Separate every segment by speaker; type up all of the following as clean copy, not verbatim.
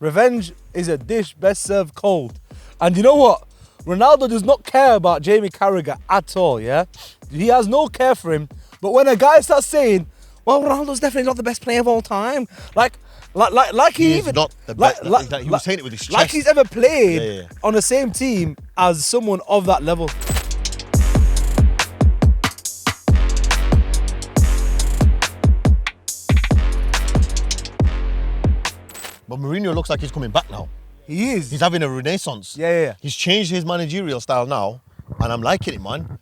Speaker 1: Revenge is a dish best served cold. And you know what? Ronaldo does not care about Jamie Carragher at all, yeah? He has no care for him. But when a guy starts saying, well, Ronaldo's definitely not the best player of all time. Like he even...
Speaker 2: not the best. He was saying it with his chest.
Speaker 1: Like he's ever played on the same team as someone of that level.
Speaker 2: But Mourinho looks like he's coming back now.
Speaker 1: He is.
Speaker 2: He's having a renaissance.
Speaker 1: Yeah.
Speaker 2: He's changed his managerial style now, and I'm liking it, man.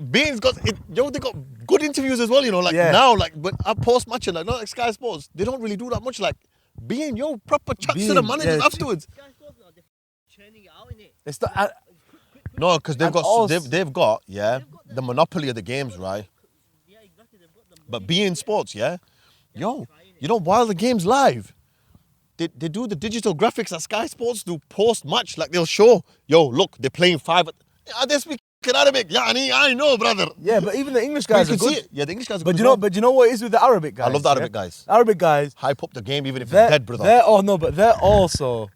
Speaker 2: Bein's got it. They got good interviews as well, you know. Now, but at post match, not like Sky Sports, they don't really do that much. Like Bein, proper chats to the managers afterwards.
Speaker 3: Sky Sports now, they're churning it out, innit?
Speaker 1: It's not,
Speaker 2: No, because they've got the monopoly of the games, right?
Speaker 3: Yeah, exactly. They've got them.
Speaker 2: But Bein Sports, while the game's live, they do the digital graphics that Sky Sports do post-match. Like they'll show, look, they're playing 5. They speak Arabic. Yeah, I know, brother.
Speaker 1: Yeah, but even the English guys are good.
Speaker 2: Yeah, the English guys are
Speaker 1: but
Speaker 2: good.
Speaker 1: But you know what it is with the Arabic guys?
Speaker 2: I love the Arabic guys.
Speaker 1: Arabic guys
Speaker 2: hype up the game even if it's dead, brother.
Speaker 1: But they're also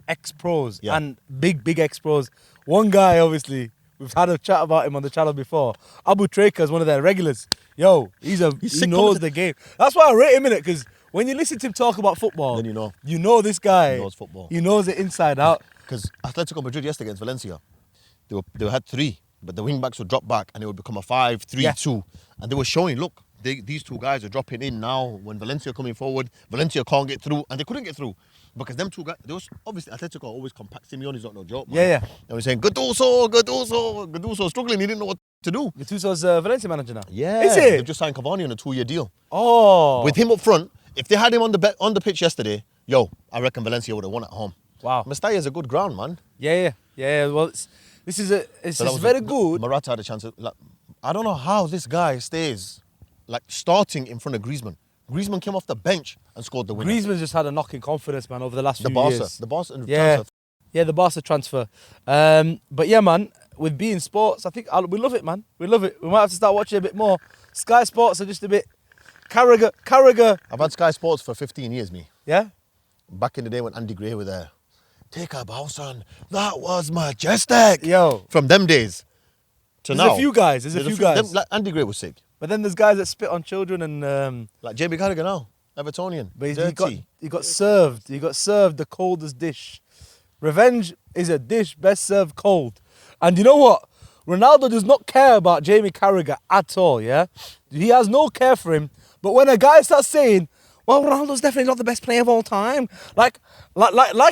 Speaker 1: ex-pros and big ex-pros. One guy, obviously, we've had a chat about him on the channel before. Abu Treka is one of their regulars. He knows the game. That's why I rate him in it, because when you listen to him talk about football,
Speaker 2: then
Speaker 1: you know this guy.
Speaker 2: He knows football.
Speaker 1: He knows it inside out.
Speaker 2: Because Atletico Madrid yesterday against Valencia, they had 3, but the wing backs would drop back and it would become a 5-3-2. And they were showing, look, these 2 guys are dropping in now when Valencia are coming forward. Valencia can't get through, and they couldn't get through because them 2 guys. Obviously Atletico always compact. Simeone's not no joke, man.
Speaker 1: Yeah.
Speaker 2: And we're saying Gattuso struggling. He didn't know what to do.
Speaker 1: Gattuso's Valencia manager now.
Speaker 2: Yeah,
Speaker 1: is it?
Speaker 2: They've just signed Cavani on a 2-year deal.
Speaker 1: Oh,
Speaker 2: with him up front. If they had him on the pitch yesterday, I reckon Valencia would have won at home.
Speaker 1: Wow.
Speaker 2: Mestaya's a good ground, man.
Speaker 1: Yeah. Well, this is very good.
Speaker 2: Morata had a chance. I don't know how this guy stays starting in front of Griezmann. Griezmann came off the bench and scored the winner.
Speaker 1: Griezmann's just had a knock in confidence, man, over the last few years.
Speaker 2: The Barca
Speaker 1: transfer. Yeah, the Barca transfer. But yeah, man, with Bein Sports, I think we love it, man. We love it. We might have to start watching a bit more. Sky Sports are just a bit... Carragher.
Speaker 2: I've had Sky Sports for 15 years, me.
Speaker 1: Yeah?
Speaker 2: Back in the day when Andy Gray were there. Take a bow, son. That was majestic.
Speaker 1: Yo.
Speaker 2: From them days to now.
Speaker 1: There's a few guys.
Speaker 2: Andy Gray was sick.
Speaker 1: But then there's guys that spit on children and...
Speaker 2: like Jamie Carragher now. Evertonian.
Speaker 1: But he got served. He got served the coldest dish. Revenge is a dish best served cold. And you know what? Ronaldo does not care about Jamie Carragher at all, yeah? He has no care for him. But when a guy starts saying, well, Ronaldo's definitely not the best player of all time. Like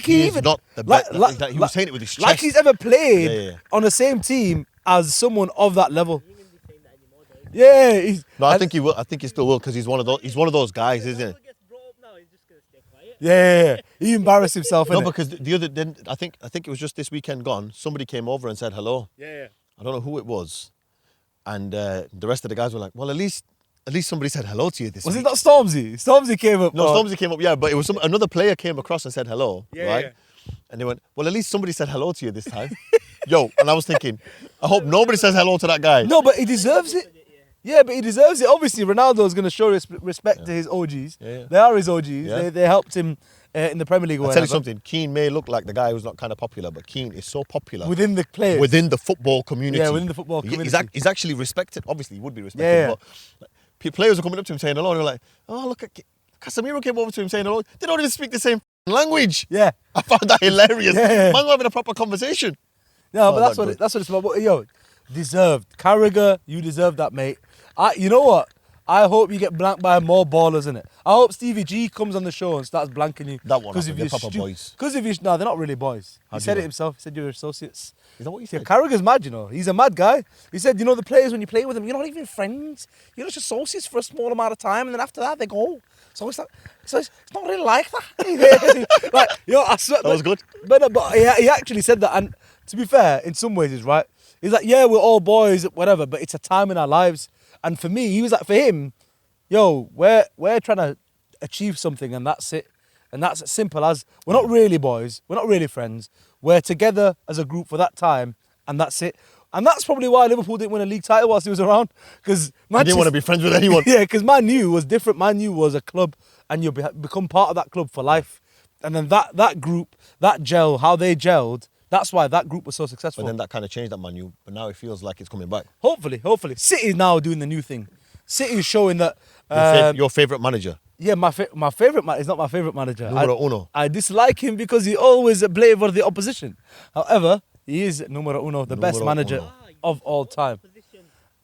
Speaker 1: he even...
Speaker 2: not the best. He was saying it with his chest.
Speaker 1: Like he's ever played on the same team as someone of that level. Yeah.
Speaker 2: I think he will. I think he still will, because he's one of those guys, isn't he?
Speaker 1: Yeah. He embarrassed himself.
Speaker 2: No, because I think it was just this weekend gone. Somebody came over and said hello.
Speaker 1: Yeah.
Speaker 2: I don't know who it was, and the rest of the guys were like, well, at least somebody said hello to you this week.
Speaker 1: Was it not Stormzy? Stormzy came up.
Speaker 2: No, Stormzy came up, yeah, but it was another player came across and said hello, right?
Speaker 1: Yeah.
Speaker 2: And they went, well, at least somebody said hello to you this time. And I was thinking, I hope nobody says hello to that guy.
Speaker 1: No, but he deserves it. Yeah, but he deserves it. Obviously, Ronaldo is going to show respect to his OGs.
Speaker 2: Yeah.
Speaker 1: They are his OGs.
Speaker 2: Yeah.
Speaker 1: They helped him in the Premier League.
Speaker 2: I'll tell you something, Keane may look like the guy who's not kind of popular, but Keane is so popular.
Speaker 1: Within the players.
Speaker 2: Within the football community.
Speaker 1: Yeah, within the football community.
Speaker 2: He's actually respected. Obviously, he would be respected. But players are coming up to him saying hello, and they're like, oh, look, Casemiro came over to him saying hello. They don't even speak the same language.
Speaker 1: Yeah.
Speaker 2: I found that hilarious.
Speaker 1: Yeah.
Speaker 2: Man's having a proper conversation.
Speaker 1: No, but that's what it's about. But, deserved. Carragher, you deserve that, mate. You know what? I hope you get blanked by more ballers, innit? I hope Stevie G comes on the show and starts blanking you.
Speaker 2: That one, they're proper boys.
Speaker 1: Because no, they're not really boys. He said it himself. He said you're associates.
Speaker 2: Is that what he said?
Speaker 1: Carragher's mad, He's a mad guy. He said, the players, when you play with them, you're not even friends. You're just associates for a small amount of time, and then after that, they go. So it's not really like that. I swear.
Speaker 2: That was good.
Speaker 1: But he actually said that, and to be fair, in some ways, he's right. He's like, yeah, we're all boys, whatever, but it's a time in our lives. And for me, he was like, for him, we're trying to achieve something, and that's it. And that's as simple as, we're not really boys, we're not really friends. We're together as a group for that time, and that's it. And that's probably why Liverpool didn't win a league title whilst he was around. Because
Speaker 2: he didn't want to be friends with anyone.
Speaker 1: Yeah, because Man U was different. Man U was a club, and you become part of that club for life. And then that group, that gel, how they gelled, that's why that group was so successful.
Speaker 2: But then that kind of changed that Man. But now it feels like it's coming back.
Speaker 1: Hopefully. City's now doing the new thing. City's showing that...
Speaker 2: Your favourite manager.
Speaker 1: Yeah, my favourite man is not my favourite manager.
Speaker 2: Numero uno.
Speaker 1: I dislike him because he always play for the opposition. However, he is numero uno, the best
Speaker 2: Numero
Speaker 1: manager
Speaker 2: uno.
Speaker 1: of all time.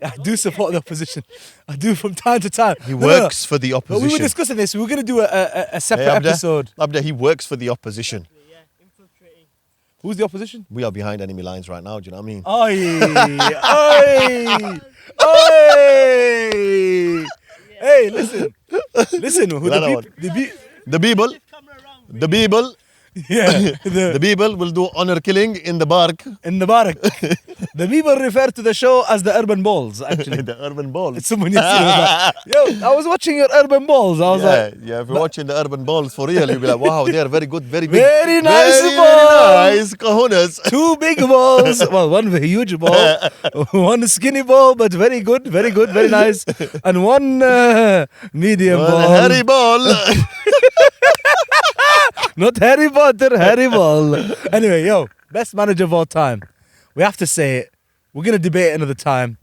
Speaker 1: I do support the opposition. I do from time to time.
Speaker 2: He works for the
Speaker 1: But
Speaker 2: opposition.
Speaker 1: we were discussing this. We were going to do a separate
Speaker 2: Hey, Abda,
Speaker 1: episode.
Speaker 2: Abda, he works for the opposition.
Speaker 3: Yeah, infiltrating.
Speaker 1: Who's the opposition?
Speaker 2: We are behind enemy lines right now. Do you know what I mean?
Speaker 1: Oi! Oi! Oi! Hey, listen. Listen. Who
Speaker 2: Another one. The Bible,
Speaker 3: Camera around.
Speaker 2: the Bible,
Speaker 1: Yeah.
Speaker 2: the Bible will do honor killing in the bark.
Speaker 1: In the barak. The people refer to the show as the Urban Balls, actually.
Speaker 2: The urban balls.
Speaker 1: Someone yesterday was like, yo, I was watching your Urban Balls. I was like,
Speaker 2: Yeah, if you're watching the urban balls for real, you'll be like, wow, they are very good, very big.
Speaker 1: Very nice
Speaker 2: very
Speaker 1: balls.
Speaker 2: nice cojones.
Speaker 1: 2 big balls. Well, one huge ball, one skinny ball, but very good, very nice. And one medium
Speaker 2: One
Speaker 1: ball.
Speaker 2: hairy ball.
Speaker 1: Not Harry Potter, Harry Ball. Anyway, yo, best manager of all time. We have to say it. We're going to debate it another time.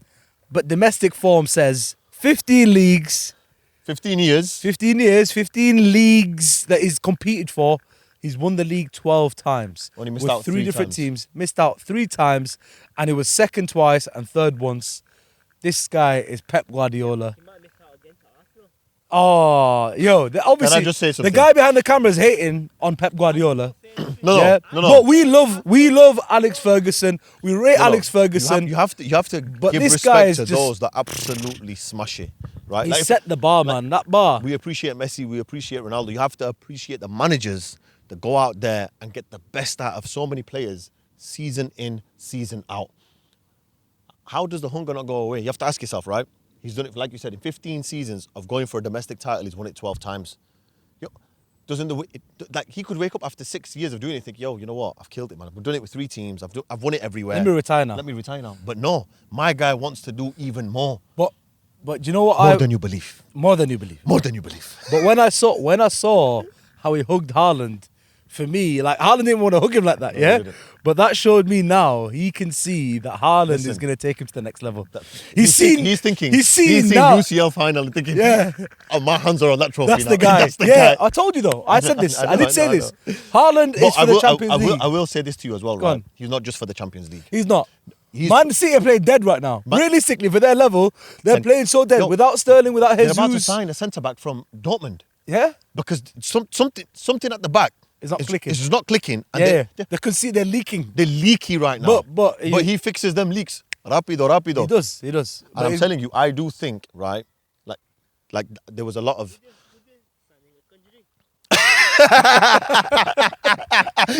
Speaker 1: But domestic form says 15 leagues,
Speaker 2: 15 years.
Speaker 1: 15 years, 15 leagues that he's competed for. He's won the league 12 times.
Speaker 2: Only missed
Speaker 1: with
Speaker 2: out
Speaker 1: 3
Speaker 2: 3
Speaker 1: different
Speaker 2: times.
Speaker 1: teams. Missed out 3 times. And he was second twice and third once. This guy is Pep Guardiola.
Speaker 3: He might miss out against Arsenal.
Speaker 1: Oh, yo, obviously,
Speaker 2: just say
Speaker 1: the
Speaker 2: something?
Speaker 1: guy behind the camera is hating on Pep Guardiola.
Speaker 2: No,
Speaker 1: Yeah.
Speaker 2: no, no.
Speaker 1: But we love Alex Ferguson. We rate
Speaker 2: No, no.
Speaker 1: Alex Ferguson.
Speaker 2: You have to
Speaker 1: But
Speaker 2: give
Speaker 1: this guy
Speaker 2: respect
Speaker 1: is
Speaker 2: to
Speaker 1: just-
Speaker 2: those that absolutely smash it, right?
Speaker 1: He
Speaker 2: Like,
Speaker 1: set the bar, man. That bar.
Speaker 2: we appreciate Messi, we appreciate Ronaldo. You have to appreciate the managers that go out there and get the best out of so many players, season in, season out. How does the hunger not go away? You have to ask yourself, right? He's done it, like you said, in 15 seasons of going for a domestic title. He's won it 12 times. Yo, like he could wake up after 6 years of doing it and think, yo, you know what? I've killed it, man. I've done it with 3 teams. I've won it everywhere.
Speaker 1: Let me retire now.
Speaker 2: Let me retire now. But no, my guy wants to do even more.
Speaker 1: But do you know what?
Speaker 2: More than you believe.
Speaker 1: More than you believe.
Speaker 2: More than you believe.
Speaker 1: But when I saw how he hugged Haaland, for me, like Haaland didn't want to hug him like that,
Speaker 2: No,
Speaker 1: yeah.
Speaker 2: he didn't.
Speaker 1: But that showed me now he can see that Haaland is
Speaker 2: Listen.
Speaker 1: going to take him to the next level.
Speaker 2: He's thinking. He's seen
Speaker 1: now.
Speaker 2: UCL final and thinking,
Speaker 1: Yeah.
Speaker 2: oh, my hands are on that trophy
Speaker 1: That's
Speaker 2: now.
Speaker 1: the guy.
Speaker 2: That's the
Speaker 1: yeah,
Speaker 2: guy.
Speaker 1: I told you though. I said this.
Speaker 2: I
Speaker 1: I
Speaker 2: know,
Speaker 1: did say
Speaker 2: I
Speaker 1: this.
Speaker 2: know.
Speaker 1: Haaland
Speaker 2: But
Speaker 1: is for the Champions League.
Speaker 2: I will say this to you as well,
Speaker 1: Go
Speaker 2: right?
Speaker 1: on.
Speaker 2: He's not just for the Champions League.
Speaker 1: He's not.
Speaker 2: He's-
Speaker 1: Man City are playing dead right now. Realistically, for their level, they're playing so dead.
Speaker 2: Yo,
Speaker 1: without Sterling, without
Speaker 2: They're about to
Speaker 1: Jesus.
Speaker 2: sign a centre-back from Dortmund
Speaker 1: Yeah?
Speaker 2: because something at the back
Speaker 1: It's not clicking.
Speaker 2: It's not clicking. And
Speaker 1: Yeah. They're leaking.
Speaker 2: they're leaky right now.
Speaker 1: But
Speaker 2: he fixes them leaks. Rapido.
Speaker 1: He does.
Speaker 2: And
Speaker 1: But
Speaker 2: I'm
Speaker 1: he's-
Speaker 2: telling you, I do think, right, like there was a lot of...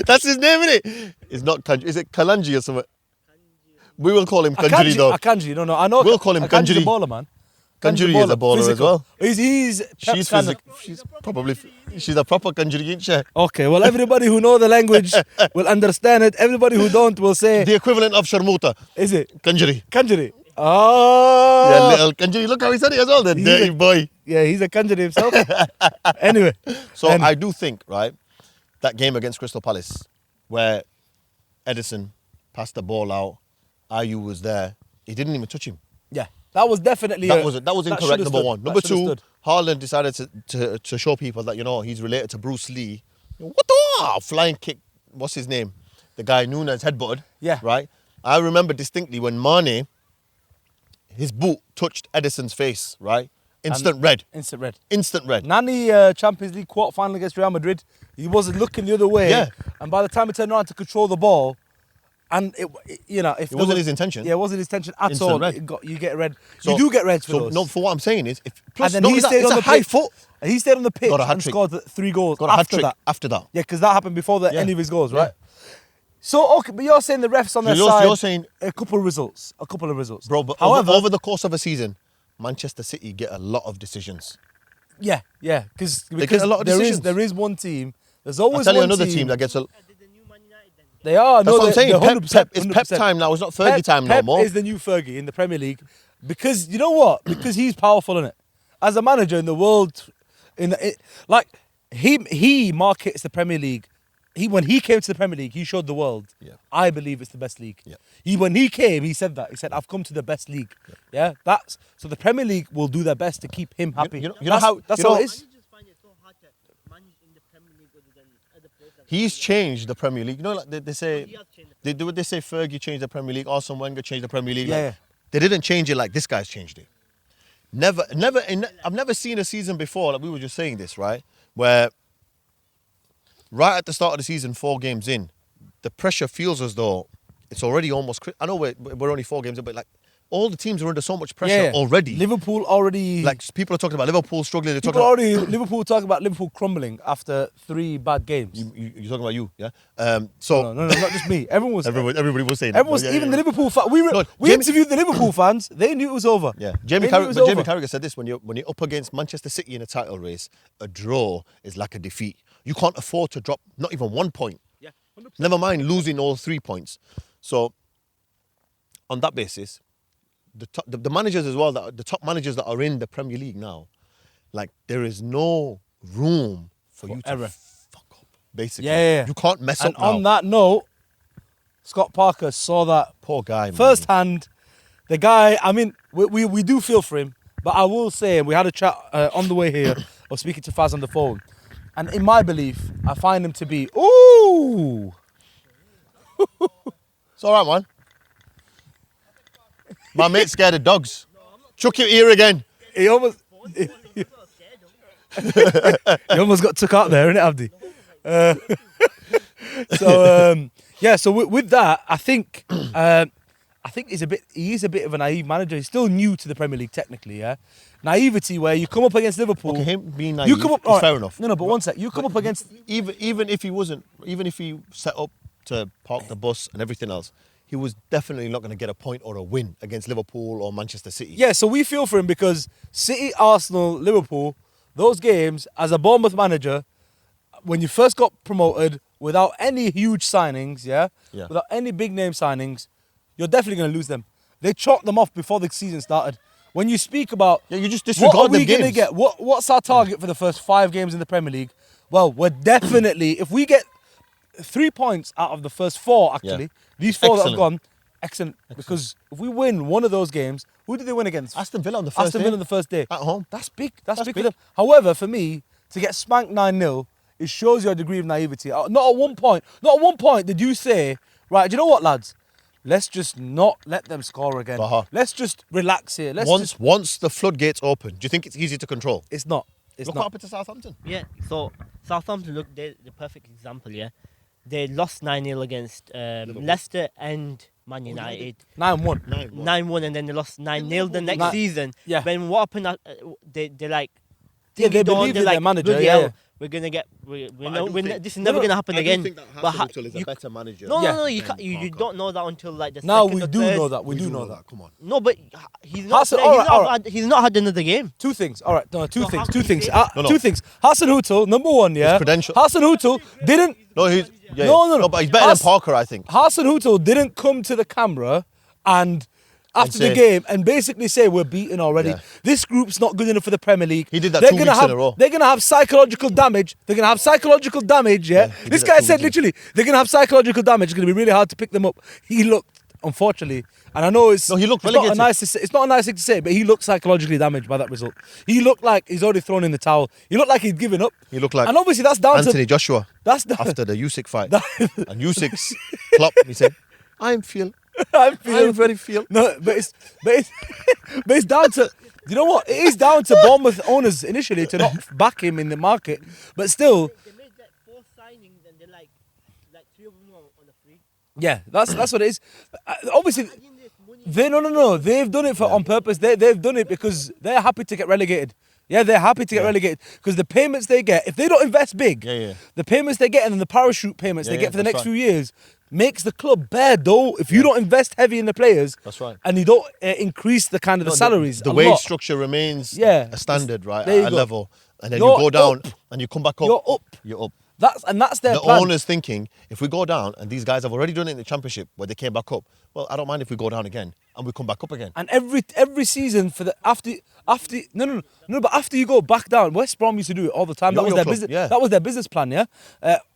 Speaker 2: That's his name, isn't it? It's not Kanji. Is it Kalanji or something? We will call him Kanjiri though.
Speaker 1: Akanji, no, I know.
Speaker 2: We'll call him
Speaker 1: Akanji's a
Speaker 2: Kanjiri.
Speaker 1: baller, man.
Speaker 2: Kanjiri is a baller as
Speaker 1: physical.
Speaker 2: well.
Speaker 1: He's Pep's
Speaker 2: She's
Speaker 1: kind of-
Speaker 2: physical. She's a proper Kanjiri, isn't she?
Speaker 1: Okay, well, everybody who know the language will understand it. Everybody who don't will say,
Speaker 2: The equivalent of Sharmuta.
Speaker 1: is it
Speaker 2: Kanjiri.
Speaker 1: Kanjiri? Oh,
Speaker 2: Yeah, little Kanjiri. Look how he said it as well, the
Speaker 1: He's
Speaker 2: dirty
Speaker 1: a-
Speaker 2: boy.
Speaker 1: yeah, he's a Kanjiri himself. Anyway,
Speaker 2: So
Speaker 1: and-
Speaker 2: I do think, right, that game against Crystal Palace, where Edison passed the ball out, Ayew was there, he didn't even touch him.
Speaker 1: yeah, that was definitely
Speaker 2: That was incorrect.
Speaker 1: should've
Speaker 2: Number
Speaker 1: stood.
Speaker 2: one.
Speaker 1: That
Speaker 2: Number
Speaker 1: should've
Speaker 2: two,
Speaker 1: stood.
Speaker 2: Haaland decided to show people that he's related to Bruce Lee. What the flying kick? What's his name? The guy Nunes headbutted.
Speaker 1: Yeah.
Speaker 2: Right. I remember distinctly when Mane, his boot touched Edison's face. Right. Instant red.
Speaker 1: Instant red.
Speaker 2: Instant red.
Speaker 1: Nani Champions League quarter final against Real Madrid, he wasn't looking the other way.
Speaker 2: Yeah.
Speaker 1: And by the time he turned around to control the ball, and if
Speaker 2: It wasn't his intention.
Speaker 1: Yeah, it wasn't his intention at
Speaker 2: Instant
Speaker 1: all.
Speaker 2: red.
Speaker 1: You get red. You do get reds for those.
Speaker 2: No, for what I'm saying is,
Speaker 1: And then he stayed
Speaker 2: it's
Speaker 1: on
Speaker 2: a
Speaker 1: the
Speaker 2: high
Speaker 1: pitch.
Speaker 2: foot.
Speaker 1: And he stayed on the pitch
Speaker 2: Got a
Speaker 1: and
Speaker 2: hat-trick.
Speaker 1: scored 3 goals
Speaker 2: Got a hat
Speaker 1: after
Speaker 2: trick
Speaker 1: that.
Speaker 2: after that.
Speaker 1: Yeah, because that happened before
Speaker 2: Yeah.
Speaker 1: any of his goals,
Speaker 2: Yeah.
Speaker 1: right? So, okay, but you're saying the refs on their
Speaker 2: You're
Speaker 1: side,
Speaker 2: saying-
Speaker 1: a couple of results.
Speaker 2: Bro, but
Speaker 1: however,
Speaker 2: over the course of a season, Manchester City get a lot of decisions.
Speaker 1: yeah, because
Speaker 2: get a lot of decisions.
Speaker 1: there is one team. There's
Speaker 2: I'll
Speaker 1: always
Speaker 2: tell you
Speaker 1: one
Speaker 2: another team that gets a...
Speaker 3: Did the new Man United then?
Speaker 1: They are.
Speaker 2: That's what I'm saying.
Speaker 1: they're
Speaker 2: It's Pep time now. It's not Fergie time no
Speaker 1: Pep
Speaker 2: more.
Speaker 1: is the new Fergie in the Premier League because you know what? Because he's powerful in it. As a manager in the world, he markets the Premier League. When he came to the Premier League, he showed the world.
Speaker 2: Yeah.
Speaker 1: I believe it's the best league.
Speaker 2: Yeah.
Speaker 1: When he came, he said that. He said, "I've come to the best league." Yeah. That's so the Premier League will do their best to keep him happy.
Speaker 2: you know how-
Speaker 1: that's
Speaker 2: you know-
Speaker 1: how it is.
Speaker 3: Managers find it so hard to manage in the Premier League other than other places.
Speaker 2: He's changed the Premier League. You know, like they say,
Speaker 3: He has changed the
Speaker 2: they say Fergie changed the Premier League, Arsene Wenger changed the Premier League.
Speaker 1: Yeah,
Speaker 2: Like,
Speaker 1: yeah.
Speaker 2: They didn't change it like this guy's changed it. I've never seen a season before, like we were just saying this, right? Where right at the start of the season, 4 games in, the pressure feels as though it's already almost. I know we're only 4 games in, but like all the teams are under so much pressure already.
Speaker 1: Liverpool already.
Speaker 2: Like people are talking about Liverpool struggling. They're
Speaker 1: people
Speaker 2: talking
Speaker 1: already. Liverpool talking about Liverpool crumbling after 3 bad games.
Speaker 2: you're talking about you, yeah. So
Speaker 1: No, not just me. Everyone was.
Speaker 2: everybody was saying.
Speaker 1: Everyone was,
Speaker 2: Yeah,
Speaker 1: even
Speaker 2: yeah,
Speaker 1: the
Speaker 2: yeah.
Speaker 1: Liverpool fans. We
Speaker 2: Jamie-
Speaker 1: interviewed the Liverpool fans. They knew it was over.
Speaker 2: Yeah,
Speaker 1: They knew it was over.
Speaker 2: Jamie Carragher said this: when you're up against Manchester City in a title race, a draw is like a defeat. You can't afford to drop not even 1 point.
Speaker 1: Yeah, 100%.
Speaker 2: Never mind losing all 3 points. So, on that basis, the managers as well, the top managers that are in the Premier League now, like there is no room for you to
Speaker 1: error.
Speaker 2: fuck up. Basically,
Speaker 1: Yeah.
Speaker 2: you can't mess
Speaker 1: And
Speaker 2: up now.
Speaker 1: on that note, Scott Parker saw that
Speaker 2: Poor guy, man.
Speaker 1: first hand. The guy, I mean, we do feel for him, but I will say, we had a chat on the way here. I was speaking to Faz on the phone, and in my belief, I find him to be ooh.
Speaker 2: It's all right, man. My mate's scared of dogs. Chuck your ear again.
Speaker 1: He almost he almost got took out there, innit, Abdi? So with that, I think he is a bit of a naive manager. He's still new to the Premier League technically, yeah. Naivety where you come up against Liverpool.
Speaker 2: Okay, him being naive
Speaker 1: you come up,
Speaker 2: is
Speaker 1: alright,
Speaker 2: fair enough.
Speaker 1: No, but one sec. You come up against.
Speaker 2: Even if he set up to park the bus and everything else, he was definitely not going to get a point or a win against Liverpool or Manchester City.
Speaker 1: Yeah, so we feel for him because City, Arsenal, Liverpool, those games as a Bournemouth manager, when you first got promoted without any huge signings,
Speaker 2: Yeah.
Speaker 1: without any big name signings, you're definitely going to lose them. They chalked them off before the season started. When you speak about
Speaker 2: You just
Speaker 1: what
Speaker 2: disregard
Speaker 1: are we
Speaker 2: them
Speaker 1: going to
Speaker 2: games.
Speaker 1: get, what's our target for the first 5 games in the Premier League? Well, we're definitely, if we get 3 points out of the first 4, actually, these 4 that have
Speaker 2: Excellent.
Speaker 1: gone, excellent. Because if we win one of those games, who did they win against?
Speaker 2: Aston Villa on the first
Speaker 1: Aston
Speaker 2: day.
Speaker 1: Villa on the first day.
Speaker 2: At home.
Speaker 1: That's big. That's big for
Speaker 2: big.
Speaker 1: them. However, for me, to get spanked 9-0, it shows your degree of naivety. Not at one point did you say, right, do you know what, lads? Let's just not let them score again.
Speaker 2: Baha.
Speaker 1: Let's just relax here.
Speaker 2: Once the floodgates open, do you think it's easy to control?
Speaker 1: It's not. It's
Speaker 2: Look
Speaker 1: not.
Speaker 2: what happened to Southampton.
Speaker 3: Yeah, so Southampton, look, they're the perfect example, yeah. They lost 9-0 against Leicester and Man United.
Speaker 1: 9-1.
Speaker 3: 9-1 and then they lost 9-0 the next
Speaker 1: Nine-
Speaker 3: season.
Speaker 1: yeah.
Speaker 3: When what happened, they like...
Speaker 1: Yeah, they
Speaker 3: ding dong,
Speaker 1: believed
Speaker 3: they're
Speaker 1: in their
Speaker 3: like,
Speaker 1: manager,
Speaker 3: "Bloody
Speaker 1: yeah,
Speaker 3: hell,
Speaker 1: yeah.
Speaker 3: we're going to get... this is
Speaker 1: No,
Speaker 3: never
Speaker 1: no,
Speaker 3: going to happen again. But
Speaker 2: is a better manager.
Speaker 3: No,
Speaker 1: Yeah.
Speaker 3: no, you don't know that until like the
Speaker 1: Now
Speaker 3: second
Speaker 1: we
Speaker 3: or
Speaker 1: do
Speaker 3: third.
Speaker 1: know that. We do know that.
Speaker 2: Come on.
Speaker 3: No, but he's not.
Speaker 1: Hassan-
Speaker 3: playing-
Speaker 1: alright, alright.
Speaker 3: He's not had another game.
Speaker 1: 2 things. All right. No, two
Speaker 3: So
Speaker 1: things.
Speaker 3: how
Speaker 1: Two
Speaker 3: can you
Speaker 1: things.
Speaker 3: say-
Speaker 2: No.
Speaker 1: 2 things. Hassan Hutel, number 1, yeah.
Speaker 2: credential-
Speaker 1: Hassan Hutel didn't.
Speaker 2: No, he's
Speaker 1: No.
Speaker 2: but he's better than Parker, I think.
Speaker 1: Hassan Hutel didn't come to the camera and after the
Speaker 2: say-
Speaker 1: game and basically say we're beaten already.
Speaker 2: Yeah.
Speaker 1: This group's not good enough for the Premier League.
Speaker 2: He did that
Speaker 1: They're
Speaker 2: 2
Speaker 1: gonna
Speaker 2: weeks
Speaker 1: have,
Speaker 2: in a row.
Speaker 1: They're gonna have psychological damage. They're gonna have psychological damage. Yeah.
Speaker 2: he
Speaker 1: This
Speaker 2: did
Speaker 1: guy
Speaker 2: that 2
Speaker 1: said
Speaker 2: weeks in.
Speaker 1: literally they're gonna have psychological damage. It's gonna be really hard to pick them up. He looked, unfortunately, and I know it's
Speaker 2: No, he looked
Speaker 1: it's not a
Speaker 2: relegated.
Speaker 1: nice to say, it's not a nice thing to say, but he looked psychologically damaged by that result. He looked like he's already thrown in the towel. He looked like he'd given up.
Speaker 2: He looked like
Speaker 1: and obviously that's down
Speaker 2: Antony
Speaker 1: to
Speaker 2: Joshua
Speaker 1: that's down,
Speaker 2: after the Usyk fight.
Speaker 1: That-
Speaker 2: And Usyk's Klopp, he said, I'm
Speaker 1: I'm feeling
Speaker 2: very feel.
Speaker 1: No, but it's but it's down to, you know what? It is down to Bournemouth owners initially to not back him in the market, but still,
Speaker 3: They made like 4 signings and they're like 3 of them on the free.
Speaker 1: yeah, that's what it is. Obviously, they've done it on purpose. They've done it because they're happy to get relegated. Yeah, they're happy to get relegated because the payments they get, if they don't invest big, the payments they get and then the parachute payments they get for the
Speaker 2: that's
Speaker 1: next
Speaker 2: right.
Speaker 1: few years makes the club bare dough. If you don't invest heavy in the players,
Speaker 2: That's right.
Speaker 1: and you don't increase the kind of the salaries,
Speaker 2: The
Speaker 1: a
Speaker 2: wage
Speaker 1: lot,
Speaker 2: structure remains
Speaker 1: Yeah.
Speaker 2: a standard, right?
Speaker 1: There you
Speaker 2: At a
Speaker 1: go.
Speaker 2: level. And then
Speaker 1: You're
Speaker 2: you go down
Speaker 1: up.
Speaker 2: and you come back up.
Speaker 1: You're up.
Speaker 2: You're up.
Speaker 1: That's their
Speaker 2: The
Speaker 1: plan.
Speaker 2: owner's thinking, if we go down, and these guys have already done it in the championship where they came back up, well, I don't mind if we go down again and we come back up again.
Speaker 1: And every season for the after but after you go back down, West Brom used to do it all the time. That was
Speaker 2: Yo-yo
Speaker 1: their
Speaker 2: club,
Speaker 1: business.
Speaker 2: yeah.
Speaker 1: That was their business plan. Yeah.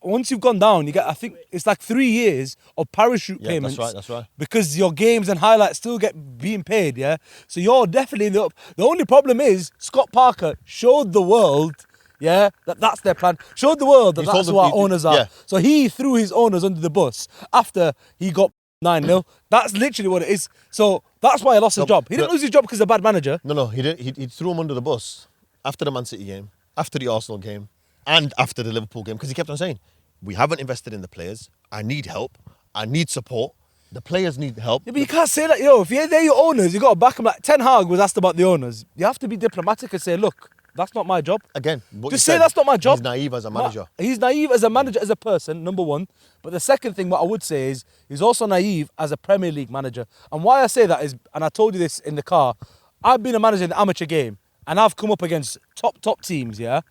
Speaker 1: Once you've gone down, you get, I think it's like 3 years of parachute
Speaker 2: Yeah,
Speaker 1: payments.
Speaker 2: that's right.
Speaker 1: Because your games and highlights still get being paid. Yeah. So you're definitely in the up. The only problem is Scott Parker showed the world. Yeah, that's their plan. Showed the world that
Speaker 2: He told
Speaker 1: that's
Speaker 2: them-
Speaker 1: who our
Speaker 2: he-
Speaker 1: owners are.
Speaker 2: yeah.
Speaker 1: So he threw his owners under the bus after he got 9-0. That's literally what it is. So that's why he lost his job. He didn't lose his job because he's a bad manager.
Speaker 2: No, he didn't. He threw him under the bus after the Man City game, after the Arsenal game, and after the Liverpool game, because he kept on saying, we haven't invested in the players. I need help. I need support. The players need help.
Speaker 1: Yeah, but you can't say that, if they're your owners, you got to back them. Like Ten Hag was asked about the owners. You have to be diplomatic and say, look, that's not my job.
Speaker 2: Again, what
Speaker 1: Just
Speaker 2: you
Speaker 1: say
Speaker 2: said,
Speaker 1: that's not my job.
Speaker 2: He's naive as a manager.
Speaker 1: He's naive as a manager, as a person, number one. But the second thing, what I would say is, he's also naive as a Premier League manager. And why I say that is, and I told you this in the car, I've been a manager in the amateur game, and I've come up against top teams, yeah?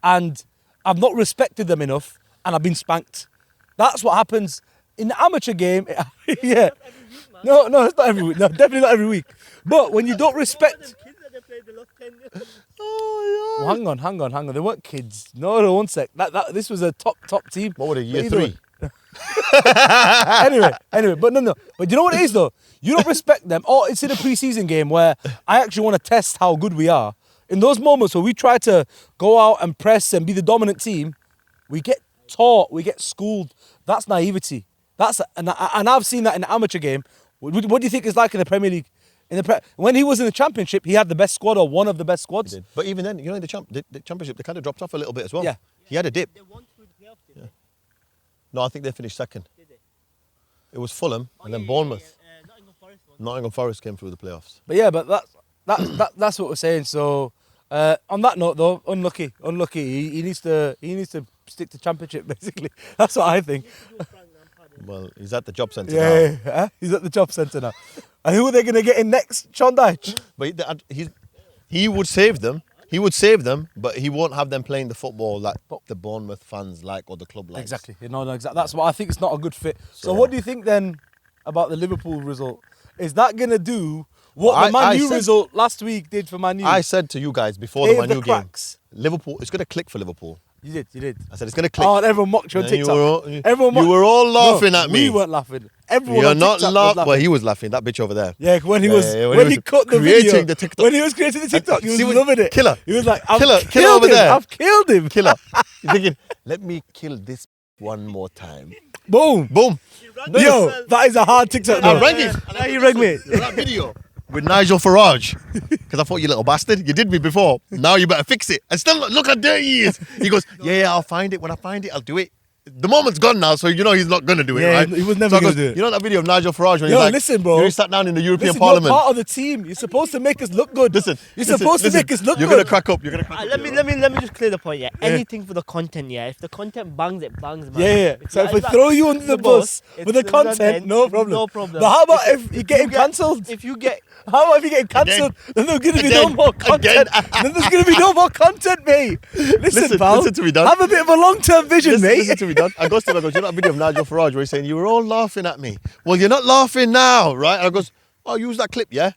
Speaker 1: And I've not respected them enough, and I've been spanked. That's what happens in the amateur game. Yeah. No, it's not every week. No, definitely not every week. But when you don't respect...
Speaker 2: Oh,
Speaker 1: Well, hang on. They weren't kids. No, one sec. This was a top team.
Speaker 2: What were they, year
Speaker 1: But either
Speaker 2: 3?
Speaker 1: way. Anyway, but no. But you know what it is though? You don't respect them. Oh, it's in a pre-season game where I actually want to test how good we are. In those moments where we try to go out and press and be the dominant team, we get taught, we get schooled. That's naivety. And I've seen that in the amateur game. What do you think it's like in the Premier League? When he was in the Championship, he had the best squad or one of the best squads.
Speaker 2: He did. But even then, in the Championship, they kind of dropped off a little bit as well.
Speaker 1: Yeah.
Speaker 2: He had a dip.
Speaker 3: They won through the playoffs, didn't they?
Speaker 2: No, I think they finished second.
Speaker 3: Did they?
Speaker 2: It was Fulham and then Bournemouth. Nottingham Forest came through the playoffs.
Speaker 1: But yeah, that's what we're saying. So on that note, though, unlucky. He needs to stick to Championship basically. That's what I think.
Speaker 2: Well, he's at the job centre now.
Speaker 1: Yeah, he's at the job centre now. And who are they going to get in next? Sean Dyche.
Speaker 2: But he would save them. He would save them, but he won't have them playing the football that the Bournemouth fans like or the club likes.
Speaker 1: Exactly. No, exactly. That's why I think it's not a good fit. So what do you think then about the Liverpool result? Is that going to do what the Man U result last week did for Man U?
Speaker 2: I said to you guys before the Man U game,
Speaker 1: cracks.
Speaker 2: Liverpool, it's going to click for Liverpool.
Speaker 1: You did.
Speaker 2: I said it's going to click.
Speaker 1: Oh, and everyone mocked you on
Speaker 2: And
Speaker 1: TikTok.
Speaker 2: you were all laughing at me.
Speaker 1: We weren't laughing. Everyone
Speaker 2: You're
Speaker 1: on
Speaker 2: not
Speaker 1: TikTok was
Speaker 2: laughing.
Speaker 1: laughing.
Speaker 2: Well, he was laughing. That bitch over there.
Speaker 1: Yeah, when he cut the
Speaker 2: creating
Speaker 1: video,
Speaker 2: the TikTok.
Speaker 1: when he was creating the TikTok, he was
Speaker 2: See what-
Speaker 1: loving it.
Speaker 2: Killer.
Speaker 1: He was like, I've
Speaker 2: Killer
Speaker 1: killed
Speaker 2: over
Speaker 1: him.
Speaker 2: there.
Speaker 1: I've killed him.
Speaker 2: Killer. You're thinking, let me kill this one more time.
Speaker 1: Boom.
Speaker 2: Boom.
Speaker 1: Yo, that is a hard TikTok.
Speaker 2: I
Speaker 1: though.
Speaker 2: rang him.
Speaker 1: Now you rang me.
Speaker 2: That video with Nigel Farage. Because I thought, you little bastard, you did me before. Now you better fix it. And still, look how dirty he is. He goes, yeah, I'll find it. When I find it, I'll do it. The moment's gone now, so you know he's not going to do it,
Speaker 1: Yeah,
Speaker 2: right?
Speaker 1: he was never
Speaker 2: So I
Speaker 1: gonna
Speaker 2: goes,
Speaker 1: do it.
Speaker 2: You know that video of Nigel Farage when
Speaker 1: Yo,
Speaker 2: he's like,
Speaker 1: listen, bro.
Speaker 2: He sat down in the European
Speaker 1: Listen,
Speaker 2: Parliament.
Speaker 1: you're part of the team. You're supposed to make us look good.
Speaker 2: Listen,
Speaker 1: You're supposed to make us look
Speaker 2: You're
Speaker 1: good.
Speaker 2: going to crack up. You're going to crack up.
Speaker 3: Let me just clear the point. Yeah, anything for the content. Yeah, if the content bangs, it bangs. Man.
Speaker 1: Yeah. So if we
Speaker 3: it's
Speaker 1: throw you under the bus
Speaker 3: it's
Speaker 1: with the content, no problem.
Speaker 3: No problem.
Speaker 1: But how about if you get him cancelled?
Speaker 3: If you get
Speaker 1: How about if you get cancelled? Then there's going to be no
Speaker 2: Again.
Speaker 1: more content. Then there's going to be no more content, mate. Listen, pal.
Speaker 2: listen to me, Don.
Speaker 1: Have a bit of a long-term vision, mate.
Speaker 2: Listen to me, Don. I goes to him, I goes, you know that video of Nigel Farage where he's saying, you were all laughing at me. Well, you're not laughing now, right? I goes, oh, use that clip, yeah?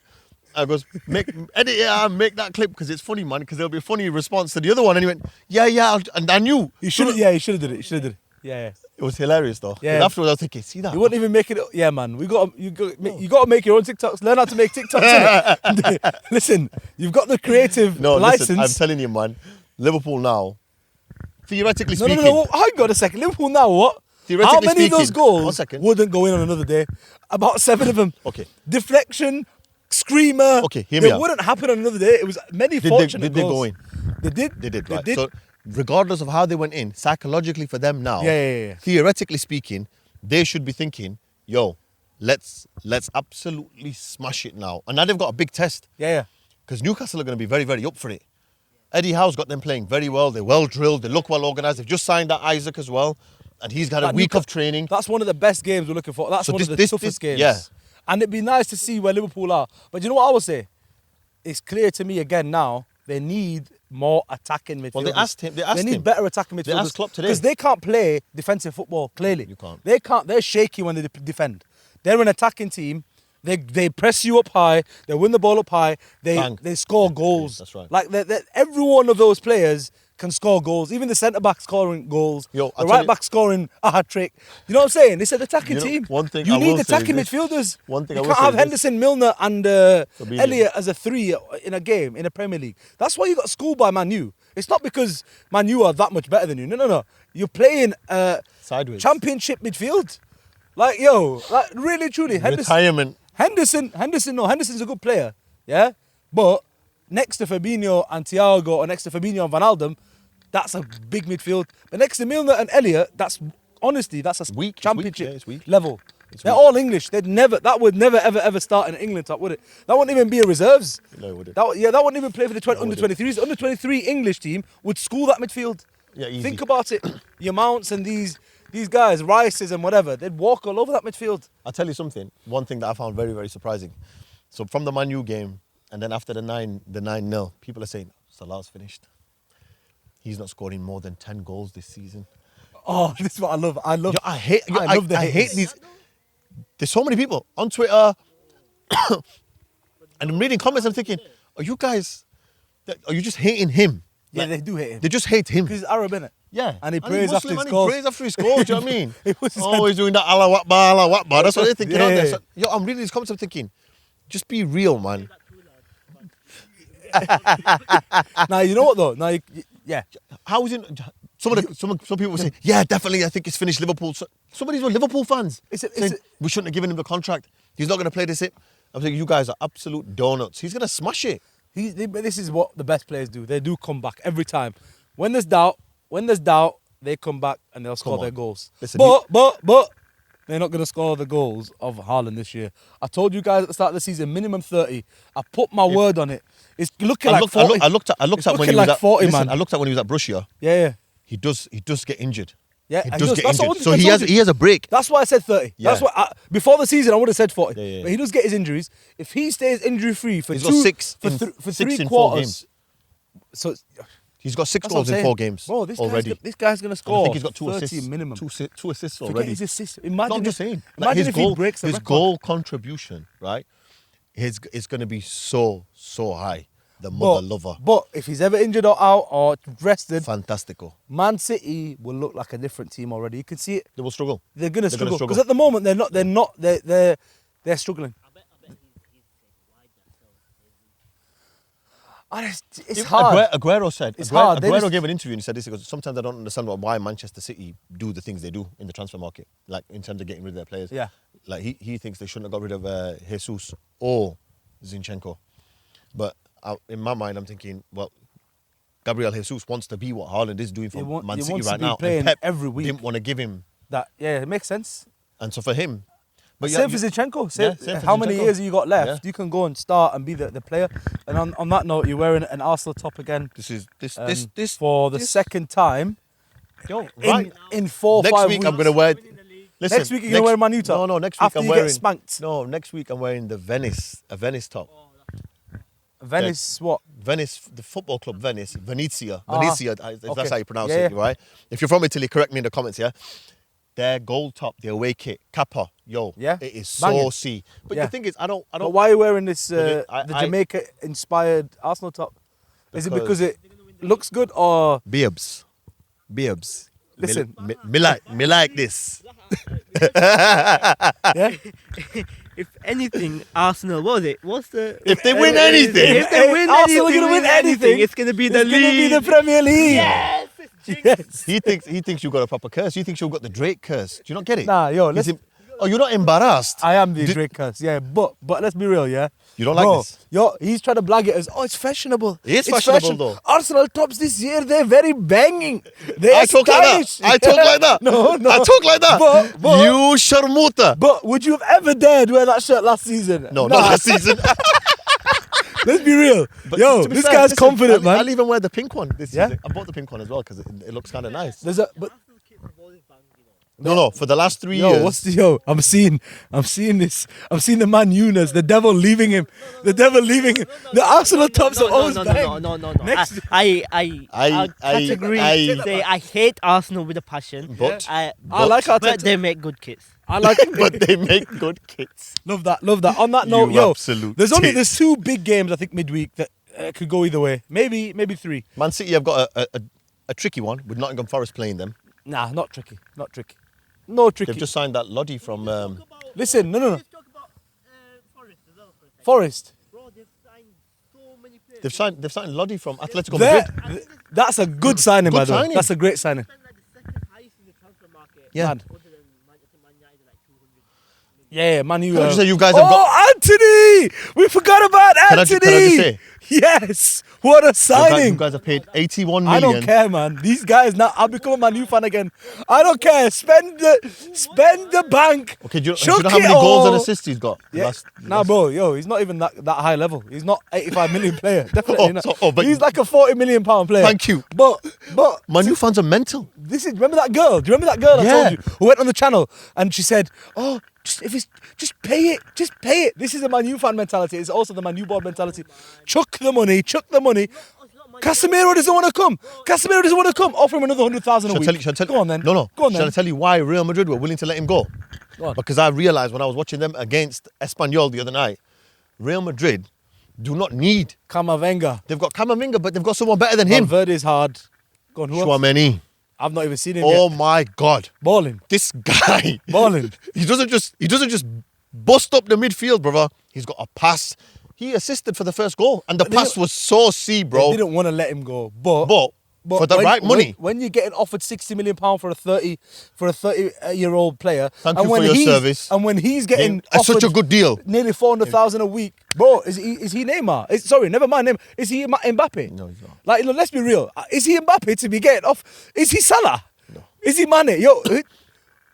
Speaker 2: I goes, edit it and make that clip because it's funny, man, because there'll be a funny response to the other one. And he went, yeah, and I knew.
Speaker 1: You should have did it. You should have did it. Yeah.
Speaker 2: It was hilarious, though.
Speaker 1: Yeah.
Speaker 2: And afterwards, I was thinking, see that?
Speaker 1: You wouldn't even make it. Yeah, man. You got to make your own TikToks. Learn how to make TikToks. Innit? Listen, you've got the creative license.
Speaker 2: Listen, I'm telling you, man, Liverpool now, theoretically
Speaker 1: No,
Speaker 2: speaking.
Speaker 1: no. Hang on a second. Liverpool now what? How
Speaker 2: Theoretically
Speaker 1: many of those
Speaker 2: speaking-
Speaker 1: goals
Speaker 2: 1 second.
Speaker 1: wouldn't go in on another day? About 7 of them.
Speaker 2: Okay.
Speaker 1: Deflection, screamer.
Speaker 2: Okay, hear me
Speaker 1: They
Speaker 2: out.
Speaker 1: wouldn't happen on another day. It was many
Speaker 2: Did
Speaker 1: fortunate
Speaker 2: they
Speaker 1: goals.
Speaker 2: go in?
Speaker 1: They did.
Speaker 2: They did,
Speaker 1: They
Speaker 2: right?
Speaker 1: did.
Speaker 2: So, regardless of how they went in, psychologically for them now,
Speaker 1: Yeah.
Speaker 2: theoretically speaking, they should be thinking, yo, let's absolutely smash it now. And now they've got a big test
Speaker 1: Yeah.
Speaker 2: because Newcastle are going to be very, very up for it. Eddie Howe's got them playing very well. They're well drilled. They look well organised. They've just signed that Isaac as well. And he's got a
Speaker 1: That
Speaker 2: week
Speaker 1: Newca-
Speaker 2: of training.
Speaker 1: That's one of the best games we're looking for. That's
Speaker 2: So
Speaker 1: one
Speaker 2: this-
Speaker 1: of the
Speaker 2: this-
Speaker 1: toughest games.
Speaker 2: yeah.
Speaker 1: And it'd be nice to see where Liverpool are. But you know what I will say? It's clear to me again now, they need more attacking midfielders.
Speaker 2: Well, they asked him.
Speaker 1: They need better attacking midfielders.
Speaker 2: They asked Klopp today.
Speaker 1: Because they can't play defensive football, clearly.
Speaker 2: You can't.
Speaker 1: They can't. They're shaky when they defend. They're an attacking team. They press you up high. They win the ball up high. They score goals.
Speaker 2: That's right.
Speaker 1: Like every one of those players can score goals. Even the centre back scoring goals.
Speaker 2: Yo,
Speaker 1: the right back scoring a hat trick. You know what I'm saying? It's an attacking team.
Speaker 2: One thing
Speaker 1: you
Speaker 2: I
Speaker 1: need
Speaker 2: will say
Speaker 1: attacking
Speaker 2: is this.
Speaker 1: midfielders.
Speaker 2: One thing
Speaker 1: you
Speaker 2: I will
Speaker 1: can't
Speaker 2: say
Speaker 1: have
Speaker 2: is
Speaker 1: Henderson, Milner, and
Speaker 2: Fabinho.
Speaker 1: Elliott as a 3 in a game in a Premier League. That's why you got schooled by Man U. It's not because Man U are that much better than you. No. You're playing
Speaker 2: Sideways.
Speaker 1: championship midfield. Like really truly,
Speaker 2: Retirement.
Speaker 1: Henderson's a good player, yeah. But next to Fabinho and Thiago, or next to Fabinho and Wijnaldum, that's a big midfield. But next to Milner and Elliott, that's a
Speaker 2: Weak.
Speaker 1: championship
Speaker 2: It's weak.
Speaker 1: level. They're
Speaker 2: weak.
Speaker 1: all English. That would never ever start in England top, would it? That wouldn't even be a reserves.
Speaker 2: No, it wouldn't.
Speaker 1: That wouldn't even play for the under
Speaker 2: wouldn't.
Speaker 1: 23s. The under 23 English team would school that midfield.
Speaker 2: Yeah, easy.
Speaker 1: Think about it. Your Mounts and these guys, Rices and whatever, they'd walk all over that midfield.
Speaker 2: I'll tell you something. One thing that I found very, very surprising. So from the Man U game, and then after the 9-0, people are saying, Salah's finished. He's not scoring more than 10 goals this season.
Speaker 1: Oh, this is what I love. I love the
Speaker 2: I hate
Speaker 1: haters.
Speaker 2: these. There's so many people on Twitter, and I'm reading comments. I'm thinking, are you just hating him?
Speaker 1: Yeah,
Speaker 2: Like,
Speaker 1: they do hate him.
Speaker 2: They just hate him.
Speaker 1: Because he's Arab, innit?
Speaker 2: Yeah.
Speaker 1: And he
Speaker 2: he's
Speaker 1: prays after
Speaker 2: Muslim,
Speaker 1: he
Speaker 2: and
Speaker 1: scores.
Speaker 2: He prays after he scores, do you know what I mean?
Speaker 1: It was-
Speaker 2: Always doing that Allah Akbar. That's what they're thinking out there.
Speaker 1: Yeah.
Speaker 2: So, I'm reading these comments, I'm thinking, just be real, man.
Speaker 1: Now, you know what, though? Now, yeah.
Speaker 2: How is it? Some people will say, yeah, definitely, I think it's finished Liverpool. So, some of these were Liverpool fans saying, we shouldn't have given him the contract. He's not going to play this hit. I'm thinking, you guys are absolute donuts. He's going to smash it.
Speaker 1: But this is what the best players do. They do come back every time. When there's doubt, they come back and they'll score
Speaker 2: on.
Speaker 1: their goals.
Speaker 2: Listen,
Speaker 1: but they're not going to score the goals of Haaland this year. I told you guys at the start of the season, minimum 30. I put my word on it. It's looking like 40.
Speaker 2: I looked at when he was
Speaker 1: like
Speaker 2: at
Speaker 1: 40,
Speaker 2: listen,
Speaker 1: man.
Speaker 2: I looked at when he was at Borussia.
Speaker 1: Yeah.
Speaker 2: He does get injured.
Speaker 1: Yeah,
Speaker 2: He
Speaker 1: and
Speaker 2: does get
Speaker 1: that's
Speaker 2: injured.
Speaker 1: what
Speaker 2: So
Speaker 1: I
Speaker 2: he
Speaker 1: told you.
Speaker 2: has a break.
Speaker 1: That's why I said 30.
Speaker 2: Yeah.
Speaker 1: That's what before the season I would have said 40.
Speaker 2: Yeah.
Speaker 1: But he does get his injuries. If he stays injury free for
Speaker 2: He's
Speaker 1: two,
Speaker 2: got six
Speaker 1: for,
Speaker 2: in-
Speaker 1: th- for
Speaker 2: six
Speaker 1: 3
Speaker 2: in 4
Speaker 1: quarters.
Speaker 2: games.
Speaker 1: So
Speaker 2: He's got 6
Speaker 1: that's what
Speaker 2: goals
Speaker 1: I'm
Speaker 2: in
Speaker 1: saying.
Speaker 2: 4 games
Speaker 1: Bro, this
Speaker 2: already.
Speaker 1: This guy's gonna
Speaker 2: And
Speaker 1: score.
Speaker 2: I think he's got 2
Speaker 1: 30
Speaker 2: assists.
Speaker 1: minimum.
Speaker 2: Two assists
Speaker 1: Forget
Speaker 2: already.
Speaker 1: his assists.
Speaker 2: No,
Speaker 1: Imagine
Speaker 2: I'm just
Speaker 1: if,
Speaker 2: saying.
Speaker 1: Imagine if he breaks the
Speaker 2: his
Speaker 1: record.
Speaker 2: goal contribution, right? Is going to be so high. The mother lover.
Speaker 1: But if he's ever injured or out or rested,
Speaker 2: Fantastico.
Speaker 1: Man City will look like a different team already. You can see it.
Speaker 2: They will struggle.
Speaker 1: They're gonna struggle
Speaker 2: struggle.
Speaker 1: because at the moment they're struggling. And it's hard.
Speaker 2: Aguero said.
Speaker 1: It's hard. They
Speaker 2: Aguero
Speaker 1: just-
Speaker 2: gave an interview and he said this. He goes, sometimes I don't understand why Manchester City do the things they do in the transfer market, like in terms of getting rid of their players.
Speaker 1: Yeah.
Speaker 2: Like he thinks they shouldn't have got rid of Jesus or Zinchenko. But in my mind, I'm thinking, well, Gabriel Jesus wants to be what Haaland is doing for Man
Speaker 1: he
Speaker 2: City
Speaker 1: wants
Speaker 2: right
Speaker 1: to be
Speaker 2: now.
Speaker 1: playing
Speaker 2: And Pep
Speaker 1: every week.
Speaker 2: didn't want to give him.
Speaker 1: It makes sense.
Speaker 2: And so for him, but
Speaker 1: Same for Zinchenko.
Speaker 2: same for
Speaker 1: How many
Speaker 2: Zinchenko.
Speaker 1: years have you got left?
Speaker 2: Yeah.
Speaker 1: You can go and start and be the player. And on that note, you're wearing an Arsenal top again
Speaker 2: this
Speaker 1: for the second time
Speaker 2: Yo, right.
Speaker 1: in 4 or 5
Speaker 2: Next
Speaker 1: weeks.
Speaker 2: week I'm gonna wear. Listen,
Speaker 1: Next week you're gonna wear a Man U top?
Speaker 2: No, next week
Speaker 1: After
Speaker 2: I'm
Speaker 1: you get
Speaker 2: wearing.
Speaker 1: spanked?
Speaker 2: No, next week I'm wearing a Venice top.
Speaker 1: Venice, what?
Speaker 2: Venice, the football club Venezia.
Speaker 1: Uh-huh.
Speaker 2: Venezia, if
Speaker 1: Okay.
Speaker 2: that's how you pronounce
Speaker 1: Yeah,
Speaker 2: it, right? If you're from Italy, correct me in the comments, yeah? Their gold top, their away kit, Kappa,
Speaker 1: Yeah.
Speaker 2: it is
Speaker 1: Banging.
Speaker 2: saucy. But
Speaker 1: Yeah.
Speaker 2: the thing is, I don't.
Speaker 1: But why are you wearing this
Speaker 2: Because
Speaker 1: the
Speaker 2: I-
Speaker 1: Jamaica-inspired Arsenal top? Is it
Speaker 2: Because-
Speaker 1: because it looks good or...
Speaker 2: Biebs.
Speaker 1: Listen.
Speaker 2: Me like this.
Speaker 1: Yeah?
Speaker 3: If anything, Arsenal, what was it? What's the...
Speaker 2: If they win anything,
Speaker 3: If they win
Speaker 1: Arsenal are
Speaker 3: anything,
Speaker 1: gonna win anything,
Speaker 3: it's going to be the
Speaker 1: It's going to be
Speaker 3: league.
Speaker 1: the Premier League.
Speaker 3: Yes!
Speaker 1: Yes.
Speaker 2: he thinks you got a proper curse. He thinks you've got the Drake curse. Do you not get it?
Speaker 1: Nah, yo,
Speaker 2: He's you're not embarrassed.
Speaker 1: I am the
Speaker 2: Did-
Speaker 1: Drake curse, yeah. But let's be real, yeah.
Speaker 2: You don't like
Speaker 1: Bro,
Speaker 2: this?
Speaker 1: Yo, he's trying to blag it as, it's fashionable.
Speaker 2: It is
Speaker 1: It's
Speaker 2: fashionable,
Speaker 1: fashion.
Speaker 2: though.
Speaker 1: Arsenal tops this year, they're very banging. They're
Speaker 2: I talk like
Speaker 1: stylish.
Speaker 2: that. I talk like that.
Speaker 1: No.
Speaker 2: I talk like that.
Speaker 1: But-
Speaker 2: you sharmuta.
Speaker 1: But would you have ever dared wear that shirt last season?
Speaker 2: No,
Speaker 1: Nah.
Speaker 2: not last season.
Speaker 1: Let's be real.
Speaker 2: But
Speaker 1: Yo,
Speaker 2: to be
Speaker 1: this
Speaker 2: fair,
Speaker 1: guy's
Speaker 2: listen,
Speaker 1: confident, man.
Speaker 2: I'll even wear the pink one this
Speaker 1: Yeah?
Speaker 2: season. I bought the pink one as well because it looks kind of nice.
Speaker 1: There's a but
Speaker 2: No, for the last 3
Speaker 1: Yo,
Speaker 2: years.
Speaker 1: what's the I'm seeing this. I'm seeing the man Yunus, the devil leaving him. The devil leaving him. The Arsenal tops are always bang.
Speaker 3: No.
Speaker 1: Next-
Speaker 3: I categorically say I hate Arsenal with a passion.
Speaker 2: But-
Speaker 3: I
Speaker 1: like Arteta.
Speaker 3: but they make good kits.
Speaker 1: I like
Speaker 2: But they make good kits.
Speaker 1: Love that. On that note,
Speaker 2: You absolute
Speaker 1: there's two big games I think midweek that could go either way. Maybe three.
Speaker 2: Man City have got a tricky one with Nottingham Forest playing them.
Speaker 1: Nah, not tricky. No tricky.
Speaker 2: They've just signed that Loddy from.
Speaker 1: Listen, no.
Speaker 3: Let's talk about Forest as well for a second.
Speaker 1: Forest.
Speaker 3: Bro, they've signed so many players.
Speaker 2: They've signed Loddy from Atletico
Speaker 1: There-
Speaker 2: Madrid.
Speaker 1: That's a good signing,
Speaker 2: Good
Speaker 1: by the way.
Speaker 2: signing.
Speaker 1: That's a great signing.
Speaker 3: Spent like the second highest in the transfer market.
Speaker 2: Yeah.
Speaker 1: Man.
Speaker 3: Other than Man United, like 200.
Speaker 1: Yeah, man, you.
Speaker 2: Can I just say you guys have got-
Speaker 1: Antony! We forgot about
Speaker 2: Can I
Speaker 1: Antony.
Speaker 2: just say?
Speaker 1: Yes, what a
Speaker 2: You
Speaker 1: signing!
Speaker 2: guys have paid 81
Speaker 1: I
Speaker 2: million.
Speaker 1: don't care, man. These guys now. I'll become a Man U fan again. I don't care. Spend the bank.
Speaker 2: Okay, do you
Speaker 1: Chuck
Speaker 2: know how many
Speaker 1: it
Speaker 2: goals and
Speaker 1: all.
Speaker 2: assists he's got?
Speaker 1: Yeah. Nah, bro, he's not even that high level. He's not 85 million player. Definitely not.
Speaker 2: but-
Speaker 1: He's like a 40 million pound player.
Speaker 2: Thank you.
Speaker 1: But
Speaker 2: Man U fans are mental.
Speaker 1: remember that girl? Do you remember that girl I
Speaker 2: Yeah.
Speaker 1: told you who went on the channel and she said, "Oh, just pay it. This is a Man U fan mentality. It's also the Man U board mentality. Chuck the money. Casemiro doesn't want to come. Offer him another 100,000 a week. Go on then.
Speaker 2: No.
Speaker 1: Go on
Speaker 2: Shall I
Speaker 1: then.
Speaker 2: tell you why Real Madrid were willing to let him go?
Speaker 1: Go on.
Speaker 2: Because I realised when I was watching them against Espanyol the other night, Real Madrid do not need.
Speaker 1: Camavinga.
Speaker 2: They've got Camavinga, but they've got someone better than him.
Speaker 1: Valverde's hard. Go on. Who else?
Speaker 2: Chouameni.
Speaker 1: I've not even seen him
Speaker 2: Oh
Speaker 1: yet.
Speaker 2: my God.
Speaker 1: Balling.
Speaker 2: This guy.
Speaker 1: Balling.
Speaker 2: He doesn't just bust up the midfield, brother. He's got a pass. He assisted for the first goal, and the
Speaker 1: But they
Speaker 2: pass
Speaker 1: don't-
Speaker 2: was so C,
Speaker 1: They
Speaker 2: bro.
Speaker 1: didn't want to let him go, but
Speaker 2: for the right money.
Speaker 1: when you're getting offered £60 million for a 30-year-old player,
Speaker 2: Thank
Speaker 1: and
Speaker 2: you
Speaker 1: when
Speaker 2: for your
Speaker 1: he's,
Speaker 2: service.
Speaker 1: and when he's getting
Speaker 2: It's such
Speaker 1: offered
Speaker 2: a good deal.
Speaker 1: nearly 400,000 a week, bro, is he Neymar? Sorry, never mind Neymar. Is he Mbappe?
Speaker 2: No, he's not.
Speaker 1: Like, let's be real. Is he Mbappe to be getting off? Is he Salah? No. Is he Mane? Yo.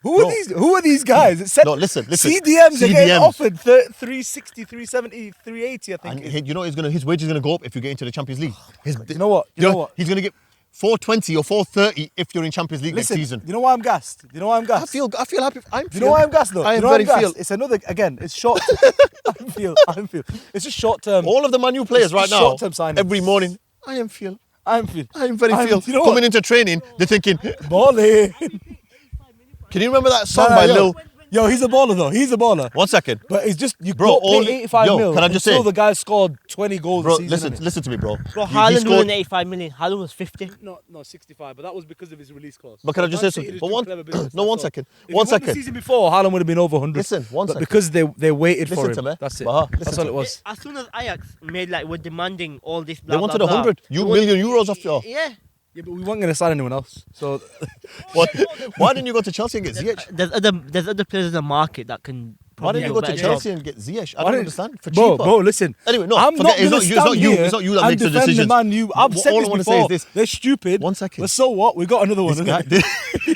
Speaker 1: Who are these guys? It said
Speaker 2: No, listen.
Speaker 1: CDMs are getting
Speaker 2: CDMs.
Speaker 1: offered 360, 370, 380, I think.
Speaker 2: And you know his wage is gonna go up if you get into the Champions League.
Speaker 1: You know what? You know what?
Speaker 2: He's gonna get 420 or 430 if you're in Champions League
Speaker 1: Listen,
Speaker 2: next season.
Speaker 1: you know why I'm gassed?
Speaker 2: I feel happy.
Speaker 1: You know why I'm gassed though?
Speaker 2: I am
Speaker 1: You know why
Speaker 2: very
Speaker 1: I'm gassed?
Speaker 2: feel.
Speaker 1: It's another, again, it's short. I feel. It's just short term.
Speaker 2: All of the Man U players
Speaker 1: It's
Speaker 2: right now,
Speaker 1: short-term signings.
Speaker 2: every morning, I am very
Speaker 1: You know
Speaker 2: coming
Speaker 1: what?
Speaker 2: into training, they're thinking,
Speaker 1: Balling.
Speaker 2: can you remember that song by Lil?
Speaker 1: Yo, he's a baller though. He's a baller.
Speaker 2: 1 second.
Speaker 1: But it's just, you
Speaker 2: Bro,
Speaker 1: don't pay 85 mil
Speaker 2: can I just
Speaker 1: until
Speaker 2: say-
Speaker 1: the guy scored 20 goals
Speaker 2: Bro,
Speaker 1: a season.
Speaker 2: listen to me, bro.
Speaker 3: Bro,
Speaker 2: He
Speaker 3: Haaland
Speaker 2: scored-
Speaker 3: won 85 million. Haaland was 50.
Speaker 1: No, 65, but that was because of his release clause.
Speaker 2: But can I just say something? But one second. One
Speaker 1: The
Speaker 2: second.
Speaker 1: season before, Haaland would have been over 100.
Speaker 2: Listen, one
Speaker 1: but
Speaker 2: second.
Speaker 1: because they waited for
Speaker 2: Listen
Speaker 1: him.
Speaker 2: to me.
Speaker 1: That's it.
Speaker 2: Baha,
Speaker 1: That's
Speaker 2: listen
Speaker 1: all
Speaker 2: to
Speaker 1: it
Speaker 2: me.
Speaker 1: was.
Speaker 3: As soon as Ajax were demanding all this,
Speaker 2: They wanted 100
Speaker 3: They
Speaker 2: million euros off your.
Speaker 3: Yeah.
Speaker 1: Yeah, but we weren't going to sign anyone else. So
Speaker 2: What? Why didn't you go to Chelsea and get Ziyech?
Speaker 3: There's other players in the market that can.
Speaker 2: Why didn't you
Speaker 3: probably
Speaker 2: go
Speaker 3: do
Speaker 2: to
Speaker 3: a better
Speaker 2: Chelsea
Speaker 3: job.
Speaker 2: and get Ziyech? I
Speaker 1: Why
Speaker 2: don't
Speaker 1: didn't-
Speaker 2: understand. For
Speaker 1: bro,
Speaker 2: cheaper.
Speaker 1: listen.
Speaker 2: Anyway, no,
Speaker 1: I'm
Speaker 2: forget
Speaker 1: not
Speaker 2: it. It's
Speaker 1: gonna
Speaker 2: not
Speaker 1: stand
Speaker 2: you.
Speaker 1: here
Speaker 2: It's not you that
Speaker 1: and
Speaker 2: makes the
Speaker 1: defend
Speaker 2: decisions.
Speaker 1: The Man U. I've said
Speaker 2: All
Speaker 1: this
Speaker 2: I wanna
Speaker 1: before.
Speaker 2: say is this.
Speaker 1: They're stupid.
Speaker 2: 1 second.
Speaker 1: But so what? We got another one.
Speaker 2: This
Speaker 1: innit?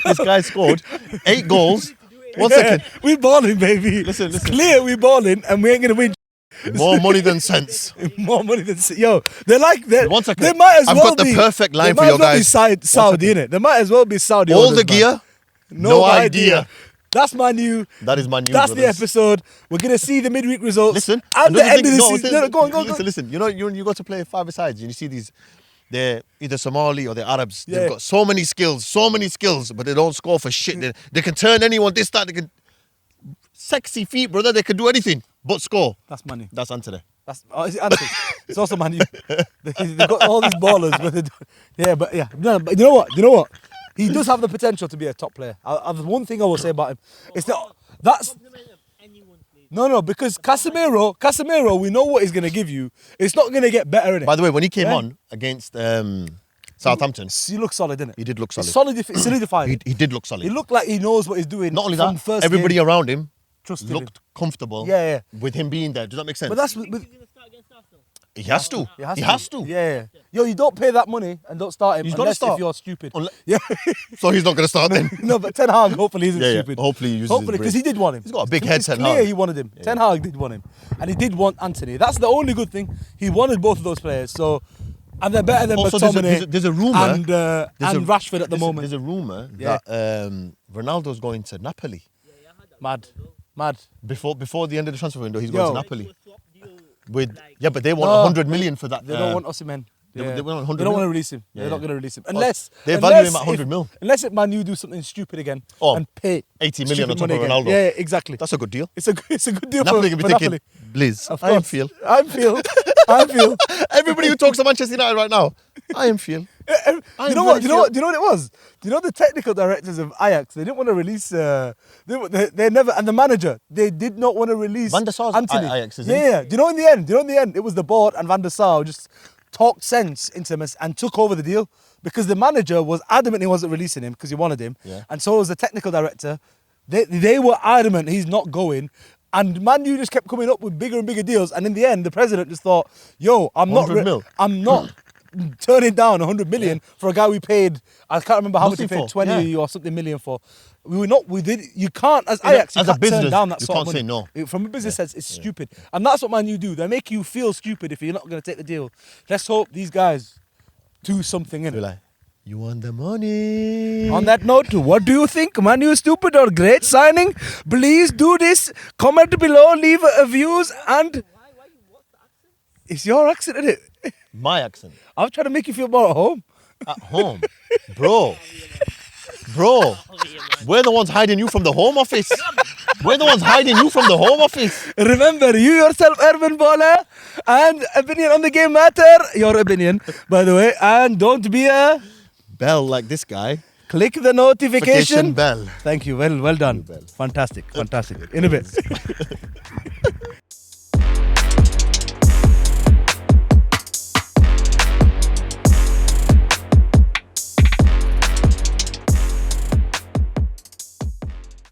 Speaker 2: guy, this guy scored 8 goals. 1
Speaker 1: Yeah,
Speaker 2: second.
Speaker 1: we balling, baby.
Speaker 2: Listen.
Speaker 1: It's clear we balling, and we ain't gonna win.
Speaker 2: More money than sense.
Speaker 1: More money than they're like
Speaker 2: 1 second.
Speaker 1: They might as
Speaker 2: I've
Speaker 1: well
Speaker 2: got the
Speaker 1: be,
Speaker 2: perfect line
Speaker 1: they
Speaker 2: for
Speaker 1: might
Speaker 2: you
Speaker 1: as well
Speaker 2: guys.
Speaker 1: Be Saudi, innit? They might as well be Saudi.
Speaker 2: All
Speaker 1: owners,
Speaker 2: the
Speaker 1: man.
Speaker 2: gear,
Speaker 1: No
Speaker 2: idea.
Speaker 1: idea. That's Man U.
Speaker 2: That is Man U.
Speaker 1: That's the
Speaker 2: brothers.
Speaker 1: episode. We're gonna see the midweek results.
Speaker 2: Listen.
Speaker 1: At the
Speaker 2: another
Speaker 1: end
Speaker 2: thing-
Speaker 1: of the
Speaker 2: no,
Speaker 1: season. No, go on.
Speaker 2: Listen. You know, you go to play 5-a-sides and you see these. They're either Somali or they're Arabs.
Speaker 1: Yeah.
Speaker 2: They've got so many skills, but they don't score for shit. They can turn anyone. This, that. They can. Sexy feet, brother. They can do anything but score.
Speaker 1: That's Man U.
Speaker 2: That's Antony.
Speaker 1: It's Antony. It's also Man U. They've got all these ballers, but No, but you know what? He does have the potential to be a top player. One thing I will say about him is that's no, because Casemiro, we know what he's gonna give you. It's not gonna get better in it.
Speaker 2: By the way, when he came on against Southampton,
Speaker 1: He looks solid, didn't it?
Speaker 2: he did look solid.
Speaker 1: Solidified.
Speaker 2: He did look solid.
Speaker 1: He looked like he knows what he's doing.
Speaker 2: Not only
Speaker 1: from
Speaker 2: that,
Speaker 1: first
Speaker 2: everybody
Speaker 1: game.
Speaker 2: around him
Speaker 1: Trusted
Speaker 2: looked comfortable.
Speaker 1: Yeah.
Speaker 2: With him being there. Does that make sense?
Speaker 1: But that's with,
Speaker 2: he has to.
Speaker 1: He
Speaker 2: He has to.
Speaker 1: Yeah. Yo, you don't pay that money and don't start him
Speaker 2: He's gotta
Speaker 1: unless
Speaker 2: start.
Speaker 1: if you're stupid.
Speaker 2: Yeah. So he's not going to start then.
Speaker 1: No, but Ten Hag hopefully isn't
Speaker 2: Yeah.
Speaker 1: stupid.
Speaker 2: Hopefully he uses
Speaker 1: Hopefully,
Speaker 2: his
Speaker 1: because
Speaker 2: brain.
Speaker 1: he did want him.
Speaker 2: He's got a big head,
Speaker 1: It's
Speaker 2: Ten
Speaker 1: clear
Speaker 2: Hag.
Speaker 1: he wanted him. Ten Hag did want him. And he did want Antony. That's the only good thing. He wanted both of those players. So And they're better than
Speaker 2: Also,
Speaker 1: McTominay
Speaker 2: there's a rumor.
Speaker 1: and Rashford at the moment.
Speaker 2: There's a rumor
Speaker 1: Yeah.
Speaker 2: that Ronaldo's going to Napoli.
Speaker 1: Mad.
Speaker 2: Before the end of the transfer window, he's
Speaker 1: Yo.
Speaker 2: going to Napoli. But they want 100 million for that.
Speaker 1: They don't want Osimhen.
Speaker 2: They
Speaker 1: Yeah.
Speaker 2: want 100
Speaker 1: They don't want to
Speaker 2: mil?
Speaker 1: release him.
Speaker 2: Yeah,
Speaker 1: They're not
Speaker 2: yeah.
Speaker 1: going to release him unless
Speaker 2: They value him at 100 mil.
Speaker 1: Unless Man U do something stupid again and pay
Speaker 2: 80 million on
Speaker 1: stupid
Speaker 2: top
Speaker 1: money
Speaker 2: of
Speaker 1: again.
Speaker 2: Ronaldo.
Speaker 1: Yeah, exactly.
Speaker 2: That's a good deal.
Speaker 1: It's a good deal
Speaker 2: Napoli
Speaker 1: for
Speaker 2: can be thinking,
Speaker 1: Napoli.
Speaker 2: please,
Speaker 1: Of
Speaker 2: I am
Speaker 1: course.
Speaker 2: feel.
Speaker 1: I feel.
Speaker 2: Everybody who talks to Manchester United right now, I am feel.
Speaker 1: You know what? Do you know what it was? Do you know the technical directors of Ajax? They didn't want to release. They never, and the manager, they did not want to release
Speaker 2: Van der Sar's
Speaker 1: Antony.
Speaker 2: Ajax, isn't
Speaker 1: Yeah,
Speaker 2: he?
Speaker 1: yeah. Do you know in the end, it was the board and Van der Sar just talked sense into him and took over the deal because the manager was adamant he wasn't releasing him because he wanted him,
Speaker 2: Yeah.
Speaker 1: and so was the technical director. They were adamant he's not going. And Man U just kept coming up with bigger and bigger deals. And in the end, the president just thought, yo, I'm not turning down 100 million for a guy we paid, I can't remember how much we
Speaker 2: Nothing
Speaker 1: paid,
Speaker 2: for,
Speaker 1: 20 or something million for. You can't, as Ajax, you
Speaker 2: as a
Speaker 1: can't
Speaker 2: business,
Speaker 1: turn down that
Speaker 2: you
Speaker 1: sort
Speaker 2: can't
Speaker 1: of
Speaker 2: say
Speaker 1: money.
Speaker 2: no.
Speaker 1: From a business sense, it's stupid. And that's what Man U do. They make you feel stupid if you're not going to take the deal. Let's hope these guys do something in
Speaker 2: Be
Speaker 1: it.
Speaker 2: like, you want the money?
Speaker 1: On that note, what do you think? Man U stupid or great signing? Please do this. Comment below, leave views, and it's your accent, isn't it?
Speaker 2: My accent.
Speaker 1: I'm trying to make you feel more at home.
Speaker 2: At home. Bro, we're the ones hiding you from the home office. We're the ones hiding you from the home office.
Speaker 1: Remember, you yourself, Erwin Bowler, and opinion on the game matter. Your opinion, by the way. And don't be a...
Speaker 2: Bell like this guy.
Speaker 1: Click the notification
Speaker 2: Bell.
Speaker 1: Thank you. Well done.
Speaker 2: Bell.
Speaker 1: Fantastic. In a bit.